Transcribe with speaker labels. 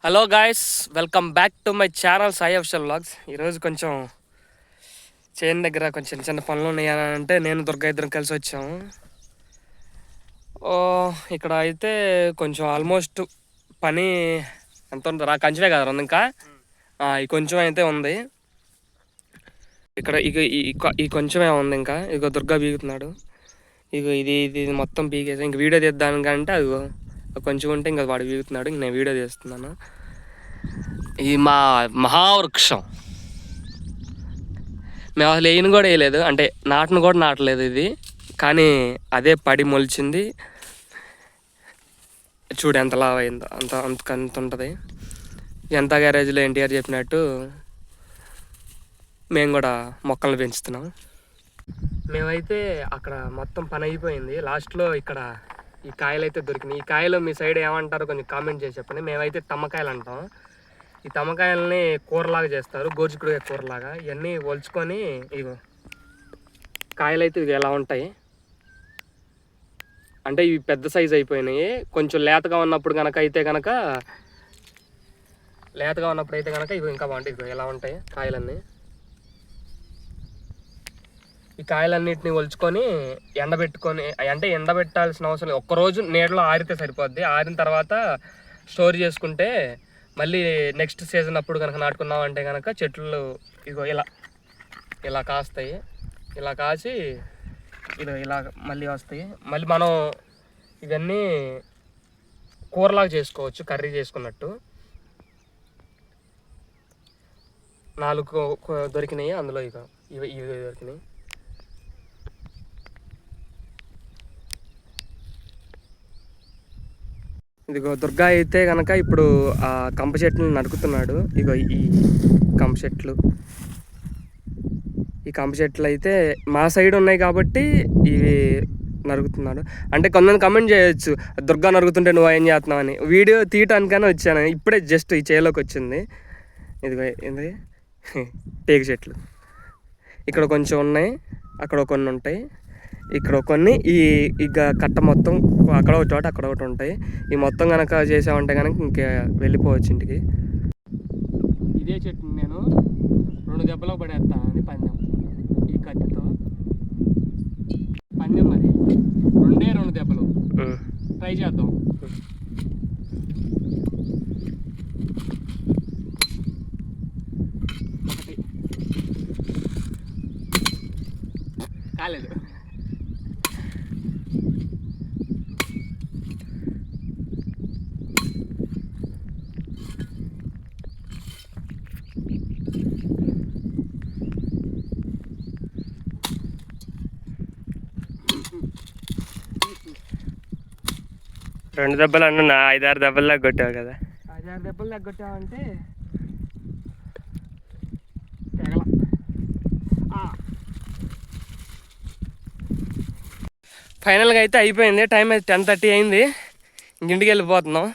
Speaker 1: Hello guys, welcome back to my channel Sai official vlogs. ఈరోజు కొంచెం చేను దగ్గర కొంచెం చిన్న పనులు ఉన్నాయని అంటే నేను దుర్గా ఇద్దరం కలిసి వచ్చాము. ఇక్కడ అయితే కొంచెం ఆల్మోస్ట్ పని ఎంత ఉంటుంది కంచమే కదా ఉంది ఇంకా ఈ కొంచెం అయితే ఉంది. ఇక్కడ ఇక ఈ కొంచెమే ఉంది ఇంకా. ఇక దుర్గా బీగుతున్నాడు. ఇక ఇది మొత్తం బీగేసి ఇంక వీడియో తీద్దానికంటే అది కొంచెం ఉంటే ఇంకా వాడు బీగుతున్నాడు. ఇంక నేను వీడియో తీస్తున్నాను. ఇది మా మహావృక్షం. మేము అసలు వేయను కూడా వేయలేదు, అంటే నాటను కూడా నాటలేదు ఇది, కానీ అదే పడి మొలిచింది. చూడు ఎంత లావు అయిందో, అంత ఉంటుంది. ఎంత గ్యారేజ్లో ఎన్టీఆర్ చెప్పినట్టు మేము కూడా మొక్కలు పెంచుతున్నాం. మేమైతే అక్కడ మొత్తం పని అయిపోయింది. లాస్ట్లో ఇక్కడ ఈ కాయలు అయితే దొరికినాయి. ఈ కాయలు మీ సైడ్ ఏమంటారో కొంచెం కామెంట్ చేసి చెప్పండి. మేమైతే తమ్మకాయలు అంటాం. ఈ తమ్మకాయలని కూరలాగా చేస్తారు, గోరుచిక్కుడుకాయ కూరలాగా. ఇవన్నీ ఒలుచుకొని ఇగో కాయలు అయితే ఇవి ఎలా ఉంటాయి అంటే ఇవి పెద్ద సైజు అయిపోయినాయి. కొంచెం లేతగా ఉన్నప్పుడు అయితే కనుక ఇవి ఇంకా బాగుంటాయి. ఇవి ఎలా ఉంటాయి కాయలన్నీ. ఈ కాయలన్నిటిని ఒలుచుకొని ఎండబెట్టుకొని, అంటే ఎండబెట్టాల్సిన అవసరం లేదు. ఒక్కరోజు నీడలో ఆరితే సరిపోద్ది. ఆరిన తర్వాత స్టోర్ చేసుకుంటే మళ్ళీ నెక్స్ట్ సీజన్ అప్పుడు కనుక నాటుకున్నాం అంటే కనుక చెట్లు ఇగో ఇలా కాస్తాయి. ఇలా కాసి ఇలా మళ్ళీ వస్తాయి. మళ్ళీ మనం ఇవన్నీ కూరలాగా చేసుకోవచ్చు, కర్రీ చేసుకున్నట్టు. 4 దొరికినాయి అందులో. ఇవి దొరికినాయి. ఇదిగో దుర్గా అయితే కనుక ఇప్పుడు ఆ కంప చెట్లు నరుకుతున్నాడు. ఇగో ఈ కంప చెట్లు అయితే మా సైడ్ ఉన్నాయి కాబట్టి ఇవి నరుకుతున్నాడు. అంటే కొంతమంది కమెంట్ చేయొచ్చు, దుర్గా నరుగుతుంటే నువ్వు ఏం చేస్తున్నావు అని. వీడియో తీయటానికైనా వచ్చాను, ఇప్పుడే జస్ట్ ఈ చేలోకి వచ్చింది. ఇదిగో ఏంది టేకు చెట్లు. ఇక్కడ కొంచెం ఉన్నాయి, అక్కడ కొన్ని ఉంటాయి, ఇక్కడ కొన్ని. ఇక కట్ట మొత్తం అక్కడ ఒక చోట అక్కడ ఒకటి ఉంటాయి. ఈ మొత్తం కనుక చేసామంటే కనుక ఇంకా వెళ్ళిపోవచ్చు ఇంటికి. ఇదే చెట్టు నేను 2 దెబ్బలో పడేస్తా అని పందెం. ఈ కత్తితో పందెం, మరి 2 దెబ్బలు ట్రై చేద్దాం. కాలేదు. రెండు దెబ్బలు అన్న 5-6 దెబ్బలు దాకా కొట్టావు కదా. 5-6 దెబ్బలు దాకా కొట్టావంటే ఫైనల్గా అయితే అయిపోయింది. టైం అయితే 10:30 అయింది. ఇంటికి వెళ్ళిపోతున్నాం.